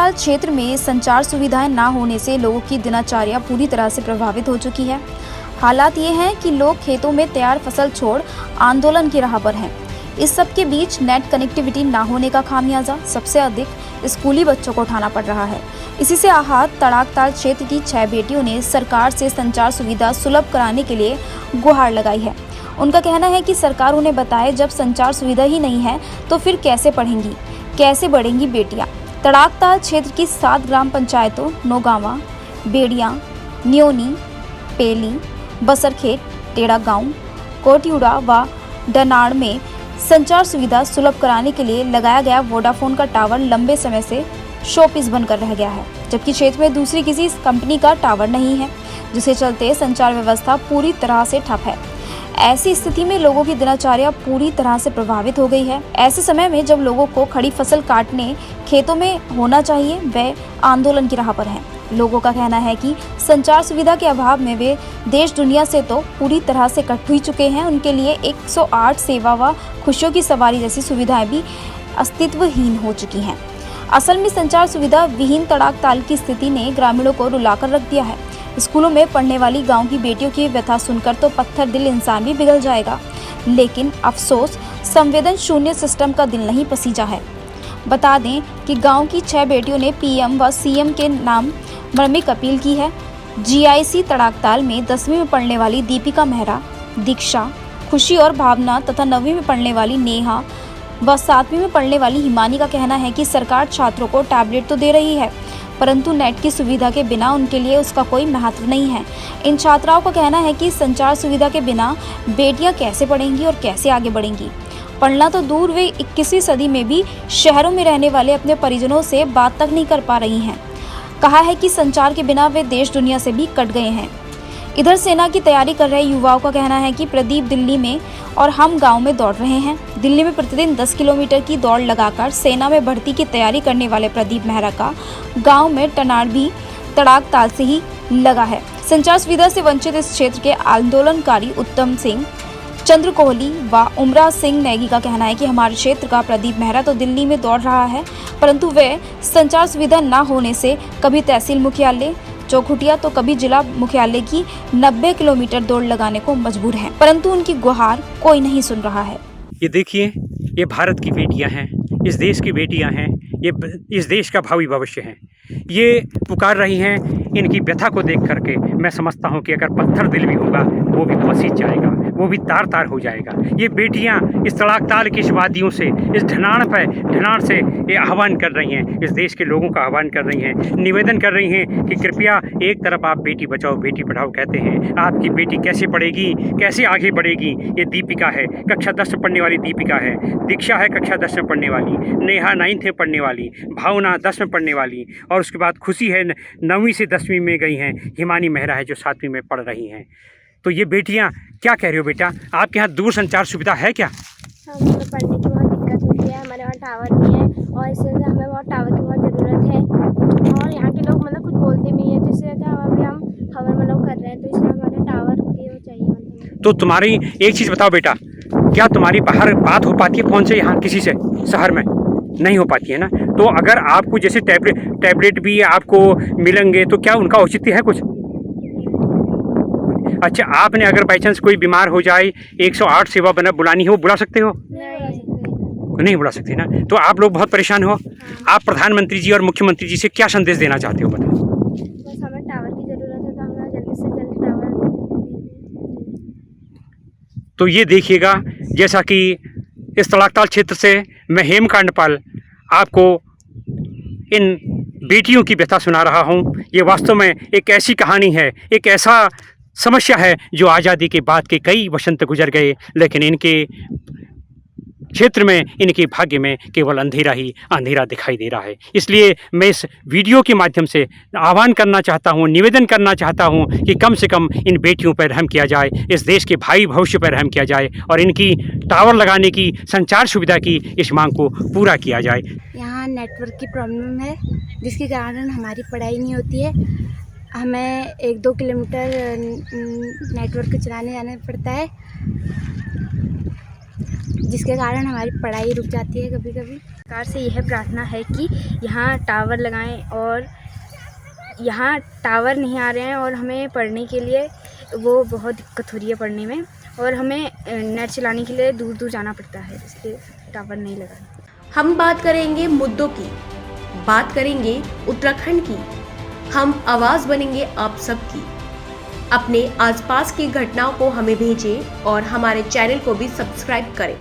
तड़ाकताल क्षेत्र में संचार सुविधाएं ना होने से लोगों की दिनचर्या पूरी तरह से प्रभावित हो चुकी है। हालात ये हैं कि लोग खेतों में तैयार फसल छोड़ आंदोलन की राह पर हैं। इस सब के बीच नेट कनेक्टिविटी ना होने का खामियाजा सबसे अधिक स्कूली बच्चों को उठाना पड़ रहा है। इसी से आहत तड़ाकताल क्षेत्र की 6 बेटियों ने सरकार से संचार सुविधा सुलभ कराने के लिए गुहार लगाई है। उनका कहना है कि सरकार उन्हें बताए, जब संचार सुविधा ही नहीं है तो फिर कैसे पढ़ेंगी, कैसे बढ़ेंगी बेटियां। तड़ाकताल क्षेत्र की 7 ग्राम पंचायतों नौगावा, बेड़िया, न्योनी, पेली, बसरखेत, टेढ़ा गांव, कोटियुड़ा व डनाड़ में संचार सुविधा सुलभ कराने के लिए लगाया गया वोडाफोन का टावर लंबे समय से शोपीस बनकर रह गया है, जबकि क्षेत्र में दूसरी किसी कंपनी का टावर नहीं है, जिसके चलते संचार व्यवस्था पूरी तरह से ठप है। ऐसी स्थिति में लोगों की दिनचर्या पूरी तरह से प्रभावित हो गई है। ऐसे समय में जब लोगों को खड़ी फसल काटने खेतों में होना चाहिए, वे आंदोलन की राह पर हैं। लोगों का कहना है कि संचार सुविधा के अभाव में वे देश दुनिया से तो पूरी तरह से कट ही चुके हैं। उनके लिए 108 सेवा व खुशियों की सवारी जैसी सुविधाएं भी अस्तित्वहीन हो चुकी हैं। असल में संचार सुविधा विहीन तड़ाकताल की स्थिति ने ग्रामीणों को रुलाकर रख दिया है। स्कूलों में पढ़ने वाली गांव की बेटियों की व्यथा सुनकर तो पत्थर दिल इंसान भी पिघल जाएगा, लेकिन अफसोस संवेदन शून्य सिस्टम का दिल नहीं पसीजा है। बता दें कि गांव की 6 बेटियों ने पीएम व सीएम के नाम मर्मिक अपील की है। जीआईसी तड़ाकताल में 10वीं में पढ़ने वाली दीपिका मेहरा, दीक्षा, खुशी और भावना तथा 9वीं में पढ़ने वाली नेहा व 7वीं में पढ़ने वाली हिमानी का कहना है कि सरकार छात्रों को टैबलेट तो दे रही है, परंतु नेट की सुविधा के बिना उनके लिए उसका कोई महत्व नहीं है। इन छात्राओं का कहना है कि संचार सुविधा के बिना बेटियां कैसे पढ़ेंगी और कैसे आगे बढ़ेंगी। पढ़ना तो दूर, वे 21वीं सदी में भी शहरों में रहने वाले अपने परिजनों से बात तक नहीं कर पा रही हैं। कहा है कि संचार के बिना वे देश दुनिया से भी कट गए हैं। इधर सेना की तैयारी कर रहे युवाओं का कहना है कि प्रदीप दिल्ली में और हम गांव में दौड़ रहे हैं। दिल्ली में प्रतिदिन 10 किलोमीटर की दौड़ लगाकर सेना में भर्ती की तैयारी करने वाले प्रदीप मेहरा का गांव में टनाड़ भी तड़ाकताल से ही लगा है। संचार सुविधा से वंचित इस क्षेत्र के आंदोलनकारी उत्तम सिंह, चंद्र कोहली व उमरा सिंह नेगी का कहना है कि हमारे क्षेत्र का प्रदीप मेहरा तो दिल्ली में दौड़ रहा है, परंतु वे संचार सुविधा न होने से कभी तहसील मुख्यालय चौखुटिया तो कभी जिला मुख्यालय की 90 किलोमीटर दौड़ लगाने को मजबूर हैं, परंतु उनकी गुहार कोई नहीं सुन रहा है। ये देखिए, ये भारत की बेटियां हैं, इस देश की बेटियां हैं, ये इस देश का भावी भविष्य है। ये पुकार रही हैं। इनकी व्यथा को देख करके मैं समझता हूँ कि अगर पत्थर दिल भी होगा वो भी पसीज जाएगा, वो भी तार तार हो जाएगा। ये बेटियाँ इस तड़ाकताल की इस वादियों से, इस ढलान से ये आह्वान कर रही हैं, इस देश के लोगों का आह्वान कर रही हैं, निवेदन कर रही हैं कि कृपया एक तरफ आप बेटी बचाओ बेटी पढ़ाओ कहते हैं, आपकी बेटी कैसे पढ़ेगी, कैसे आगे बढ़ेगी। ये दीपिका है, कक्षा 10 में पढ़ने वाली दीपिका है, दीक्षा है कक्षा 10 में पढ़ने वाली, नेहा 9th में पढ़ने वाली, भावना 10 में पढ़ने वाली, और उसके बाद खुशी है 9वीं से 10वीं में गई हैं, हिमानी मेहरा है जो 7वीं में पढ़ रही हैं। तो ये बेटियां क्या कह रही हो बेटा, आपके यहाँ दूर संचार सुविधा है क्या? हमें तो पढ़ने की बहुत दिक्कत होती है, हमारे वहाँ टावर नहीं है और इससे हमें बहुत टावर की बहुत ज़रूरत है। और यहाँ के लोग मतलब कुछ बोलते भी हैं, जिससे हम खबर मतलब कर रहे हैं, तो इसलिए हमारे टावर की वो चाहिए मतलब। तो तुम्हारी एक चीज़ बताओ बेटा, क्या तुम्हारी बाहर बात हो पाती है फोन से यहाँ किसी से? शहर में नहीं हो पाती है ना। तो अगर आपको जैसे टैबलेट भी आपको मिलेंगे तो क्या उनका औचित्य है कुछ? अच्छा, आपने अगर बाई चांस कोई बीमार हो जाए, 108 सेवा बुलानी है, वो बुला सकते हो? नहीं बुला सकते ना। तो आप लोग बहुत परेशान हो। आप प्रधानमंत्री जी और मुख्यमंत्री जी से क्या संदेश देना चाहते हो बताओ? बस हमें टावर की ज़रूरत है, तो हमें जल्दी से जल्दी टावर। तो ये देखिएगा, जैसा कि इस तड़ाकताल क्षेत्र से मैं हेमकांड पाल आपको इन बेटियों की व्यथा सुना रहा हूँ। ये वास्तव में एक ऐसी कहानी है, एक ऐसा समस्या है जो आज़ादी के बाद के कई वसंत गुजर गए, लेकिन इनके क्षेत्र में, इनके भाग्य में केवल अंधेरा ही अंधेरा दिखाई दे रहा है। इसलिए मैं इस वीडियो के माध्यम से आह्वान करना चाहता हूँ, निवेदन करना चाहता हूँ कि कम से कम इन बेटियों पर रहम किया जाए, इस देश के भावी भविष्य पर रहम किया जाए और इनकी टावर लगाने की, संचार सुविधा की इस मांग को पूरा किया जाए। यहाँ नेटवर्क की प्रॉब्लम है, जिसके कारण हमारी पढ़ाई नहीं होती है। हमें 1-2 किलोमीटर नेटवर्क चलाने जाना पड़ता है। जिसके कारण हमारी पढ़ाई रुक जाती है कभी कभी। सरकार से यह प्रार्थना है कि यहाँ टावर लगाएं, और यहाँ टावर नहीं आ रहे हैं और हमें पढ़ने के लिए वो बहुत दिक्कत हो रही है पढ़ने में, और हमें नेट चलाने के लिए दूर दूर जाना पड़ता है, इसलिए टावर नहीं लगा। हम बात करेंगे मुद्दों की, बात करेंगे उत्तराखंड की। हम आवाज़ बनेंगे आप सबकी। अपने आसपास की घटनाओं को हमें भेजें और हमारे चैनल को भी सब्सक्राइब करें।